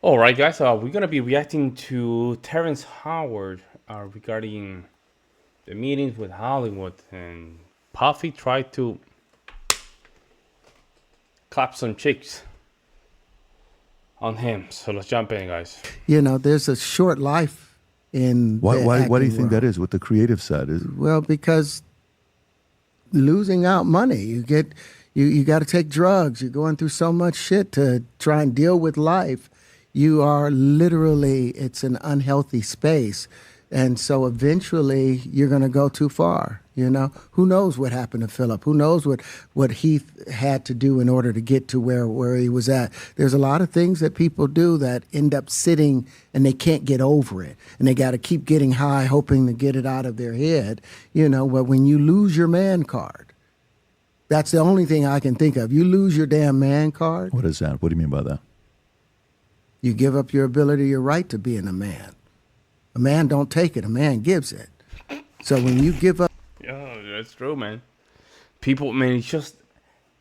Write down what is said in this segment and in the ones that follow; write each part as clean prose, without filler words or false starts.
All right, guys. We're gonna be reacting to Terrence Howard regarding the meetings with Hollywood, and Puffy tried to clap some cheeks on him. So let's jump in, guys. There's a short life in the Why do you acting think that world. is? What the creative side is? Well, because losing out money, you got to take drugs. You're going through so much shit to try and deal with life. You are literally, it's an unhealthy space. And so eventually you're going to go too far. Who knows what happened to Philip? Who knows what Heath had to do in order to get to where he was at? There's a lot of things that people do that end up sitting and they can't get over it. And they got to keep getting high, hoping to get it out of their head. But when you lose your man card, that's the only thing I can think of. You lose your damn man card, What is that? What do you mean by that? you give up your ability, your right to being a man. A man don't take it, a man gives it. So when you give up, Yeah, that's true, man. People, man, it's just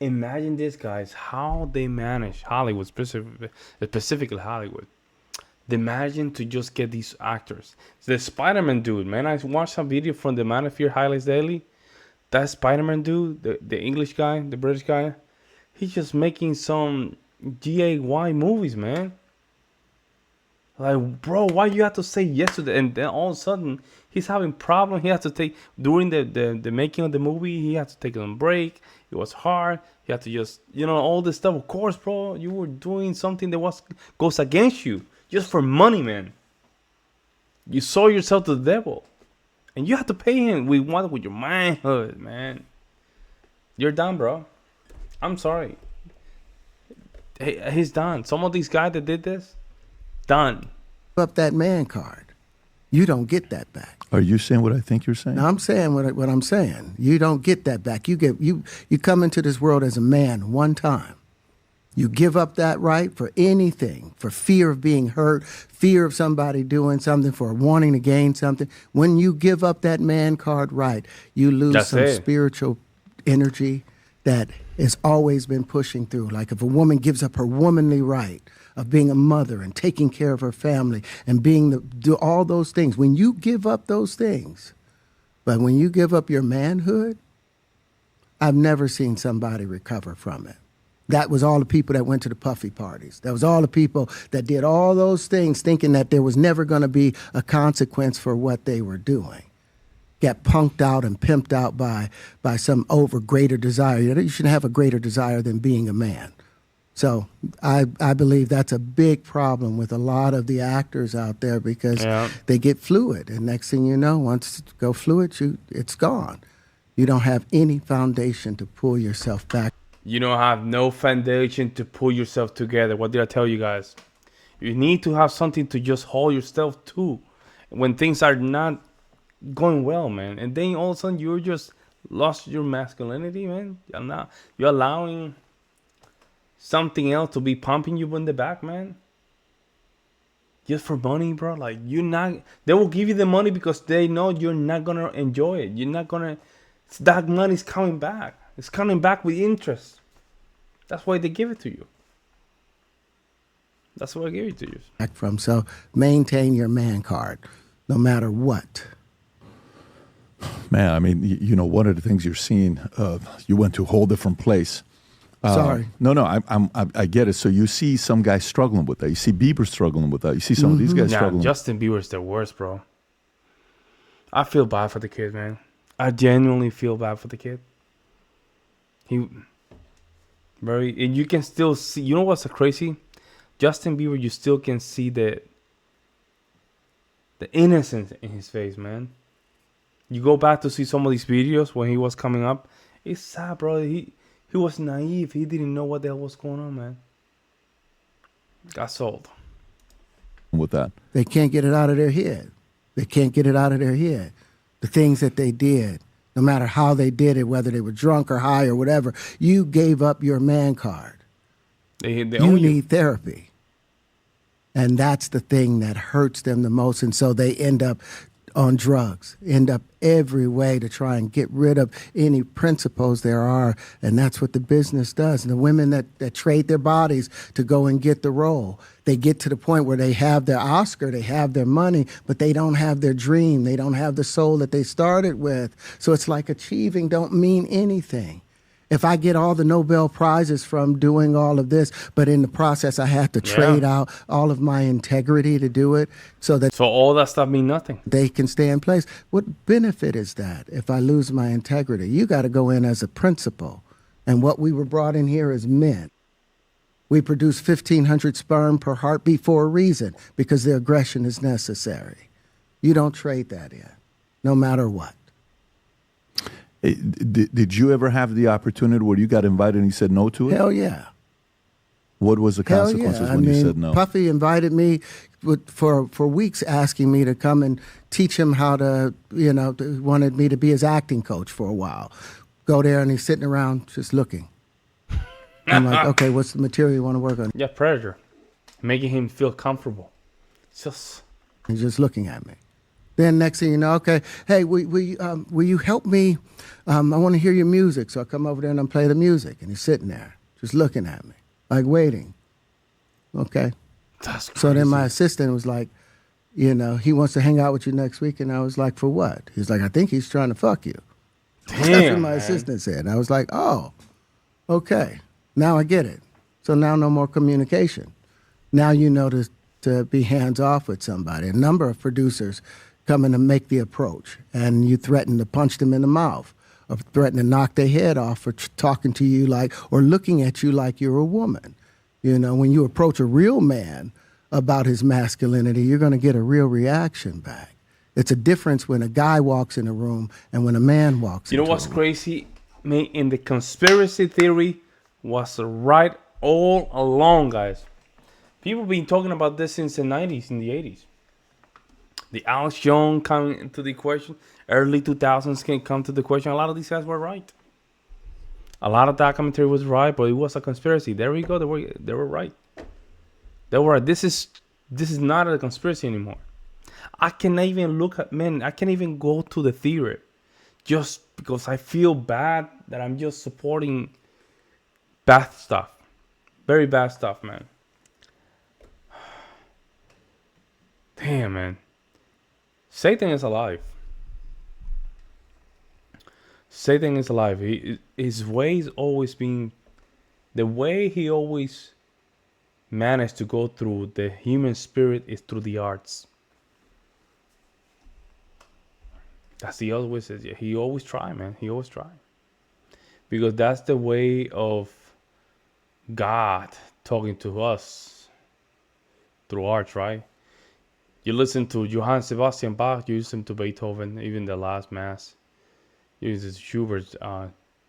imagine this, guys, how they manage Hollywood, specifically Hollywood. They imagine to just get these actors. The Spider-Man dude, man, I watched some video from the Man of Fear Highlights Daily. That Spider-Man dude, the English guy, the British guy, he's just making some GAY movies, man. Like, bro, why you have to say yes to that? And then all of a sudden, he's having problem. He has to take during the making of the movie. He had to take a break. It was hard. He had to just all this stuff. Of course, bro, you were doing something that goes against you just for money, man. You sold yourself to the devil, and you have to pay him with your manhood, man. You're done, bro. I'm sorry. He's done. Some of these guys that did this, done. up that man card, you don't get that back. Are you saying what I think you're saying? Now I'm saying what I'm saying. You don't get that back. You come into this world as a man one time. You give up that right for anything, for fear of being hurt, fear of somebody doing something, for wanting to gain something. When you give up that man card right, you lose That's some it. spiritual energy that has always been pushing through. Like if a woman gives up her womanly right of being a mother and taking care of her family and do all those things, when you give up those things, but when you give up your manhood, I've never seen somebody recover from it. That was all the people that went to the Puffy parties. That was all the people that did all those things thinking that there was never going to be a consequence for what they were doing. Got punked out and pimped out by some greater desire. You shouldn't have a greater desire than being a man. So I believe that's a big problem with a lot of the actors out there because they get fluid. And next thing you know, once it go fluid, it's gone. You don't have any foundation to pull yourself back. You don't have no foundation to pull yourself together. What did I tell you guys? You need to have something to just hold yourself to when things are not going well, man. And then all of a sudden you're just lost your masculinity, man. You're allowing something else to be pumping you in the back, man. Just for money, bro. Like they will give you the money because they know you're not gonna enjoy it. You're not gonna. That money's coming back. It's coming back with interest. That's why they give it to you. That's why I give it to you. From. So maintain your man card, no matter what. Man, I mean, one of the things you're seeing, you went to a whole different place. Sorry. No, I get it. So you see some guys struggling with that. You see Bieber struggling with that. You see some of these guys struggling. Justin Bieber's the worst, bro. I feel bad for the kid, man. I genuinely feel bad for the kid. And you can still see. You know what's so crazy? Justin Bieber, you still can see the innocence in his face, man. You go back to see some of these videos when he was coming up. It's sad, bro. He was naive. He didn't know what the hell was going on, man. Got sold. With that. They can't get it out of their head. They can't get it out of their head. The things that they did, no matter how they did it, whether they were drunk or high or whatever, you gave up your man card. They You own you. need therapy. And that's the thing that hurts them the most. And so they end up on drugs, end up every way to try and get rid of any principles there are. And that's what the business does. And the women that trade their bodies to go and get the role, they get to the point where they have their Oscar, they have their money, but they don't have their dream. They don't have the soul that they started with. So it's like achieving don't mean anything. If I get all the Nobel Prizes from doing all of this, but in the process I have to trade out all of my integrity to do it so all that stuff mean nothing. they can stay in place. What benefit is that if I lose my integrity? You got to go in as a principal. And what we were brought in here as men. We produce 1,500 sperm per heartbeat for a reason, because the aggression is necessary. You don't trade that in, no matter what. Did you ever have the opportunity where you got invited and you said no to it? Hell yeah. What was the consequences when you said no? Puffy invited me for weeks, asking me to come and teach him how to, wanted me to be his acting coach for a while. Go there and he's sitting around just looking. I'm like, okay, what's the material you want to work on? Yeah, predator. Making him feel comfortable. He's just looking at me. Then next thing you know, okay, hey, will you help me? I want to hear your music. So I come over there and I play the music. And he's sitting there just looking at me, like waiting. Okay. That's crazy. So then my assistant was like, he wants to hang out with you next week. And I was like, for what? He's like, I think he's trying to fuck you. Damn, that's what my assistant said. And I was like, oh, okay. Now I get it. So now no more communication. Now you know to be hands off with somebody. A number of producers come in to make the approach, and you threaten to punch them in the mouth, or threaten to knock their head off for talking to you or looking at you like you're a woman. When you approach a real man about his masculinity, you're going to get a real reaction back. It's a difference when a guy walks in a room and when a man walks in a room. You know what's crazy? In the conspiracy theory was right all along, guys. People been talking about this since the 90s, in the 80s. The Alex Young coming into the equation. Early 2000s can come to the question. A lot of these guys were right. A lot of that commentary was right, but it was a conspiracy. There we go. They were right. They were right. This is not a conspiracy anymore. I cannot even look at men. I can't even go to the theater just because I feel bad that I'm just supporting bad stuff. Very bad stuff, man. Damn, man. Satan is alive. Satan is alive. His ways always been the way he always managed to go through the human spirit is through the arts. That's the always says. He always try, man. He always try. Because that's the way of God talking to us through art, right? You listen to Johann Sebastian Bach, you listen to Beethoven, even the last Mass. You listen to Schubert's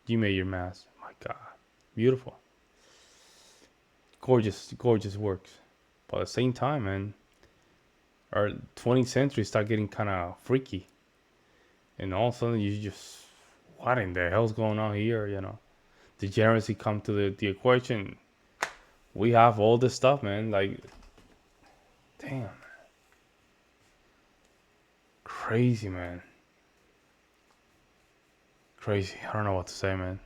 G Major Mass. My God, beautiful. Gorgeous, gorgeous works. But at the same time, man, our 20th century start getting kind of freaky. And all of a sudden you just, what in the hell's going on here, Degeneracy come to the equation. We have all this stuff, man. Like, damn. Crazy, man. Crazy. I don't know what to say, man.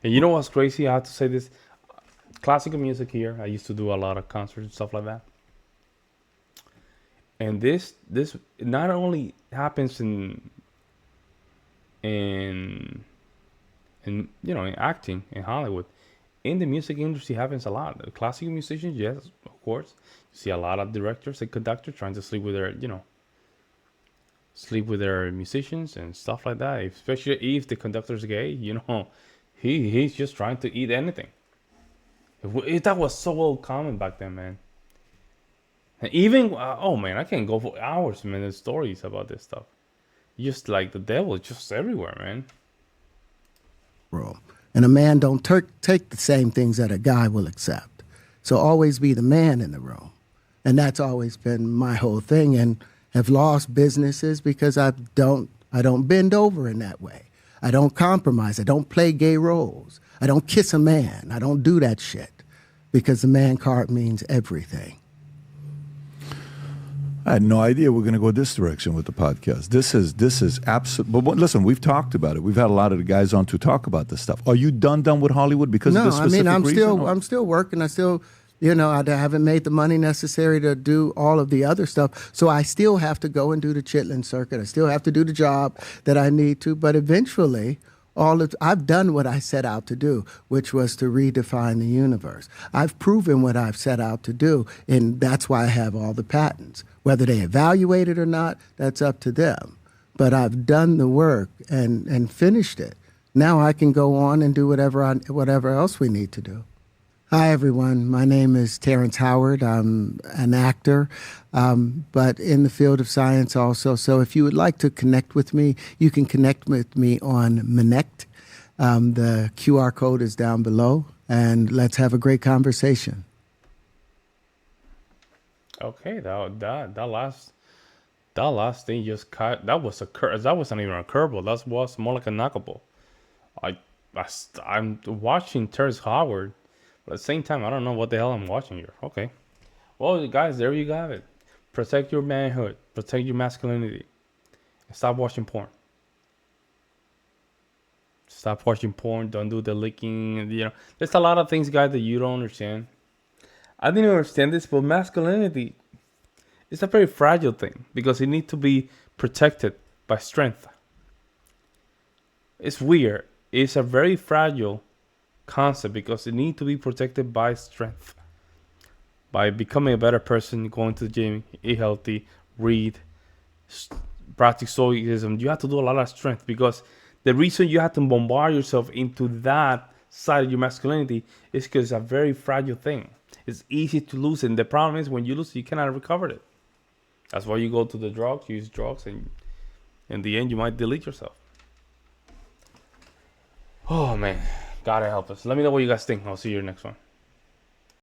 And you know what's crazy? I have to say this. Classical music here. I used to do a lot of concerts and stuff like that. And this not only happens in acting in Hollywood. In the music industry happens a lot. The classical musicians, yes, of course. You see a lot of directors and conductors trying to sleep with their musicians and stuff like that. Especially if the conductor's gay, he's just trying to eat anything. That was so well common back then, man. And even I can go for hours, man. There's stories about this stuff. Just like the devil, just everywhere, man. Bro. And a man don't take the same things that a guy will accept. So always be the man in the room. And that's always been my whole thing. And have lost businesses because I don't bend over in that way. I don't compromise. I don't play gay roles. I don't kiss a man. I don't do that shit because the man card means everything. I had no idea we're going to go this direction with the podcast. This is absolute. But listen, we've talked about it. We've had a lot of the guys on to talk about this stuff. Are you done with Hollywood because of this specific reason? I'm still working. I still, I haven't made the money necessary to do all of the other stuff. So I still have to go and do the chitlin circuit. I still have to do the job that I need to. But eventually, I've done what I set out to do, which was to redefine the universe. I've proven what I've set out to do, and that's why I have all the patents. Whether they evaluate it or not, that's up to them. But I've done the work and finished it. Now I can go on and do whatever else we need to do. Hi, everyone. My name is Terrence Howard. I'm an actor, but in the field of science also. So if you would like to connect with me, you can connect with me on Connect. The QR code is down below, and let's have a great conversation. Okay, that last thing just cut. That was that wasn't even a curveball. That was more like a knuckleball. I'm watching Terrence Howard. But at the same time, I don't know what the hell I'm watching here. Okay. Well, guys, there you have it. Protect your manhood. Protect your masculinity. And stop watching porn. Stop watching porn. Don't do the licking. There's a lot of things, guys, that you don't understand. I didn't understand this, but masculinity is a very fragile thing because it needs to be protected by strength. It's weird. It's a very fragile concept because it needs to be protected by strength, by becoming a better person, going to the gym, eat healthy, read, practice stoicism. You have to do a lot of strength because the reason you have to bombard yourself into that side of your masculinity is because it's a very fragile thing. It's easy to lose it, and the problem is when you lose it, you cannot recover it. That's why you go to the drugs, use drugs, and in the end you might delete yourself. Oh man, gotta help us. Let me know what you guys think. I'll see you in the next one.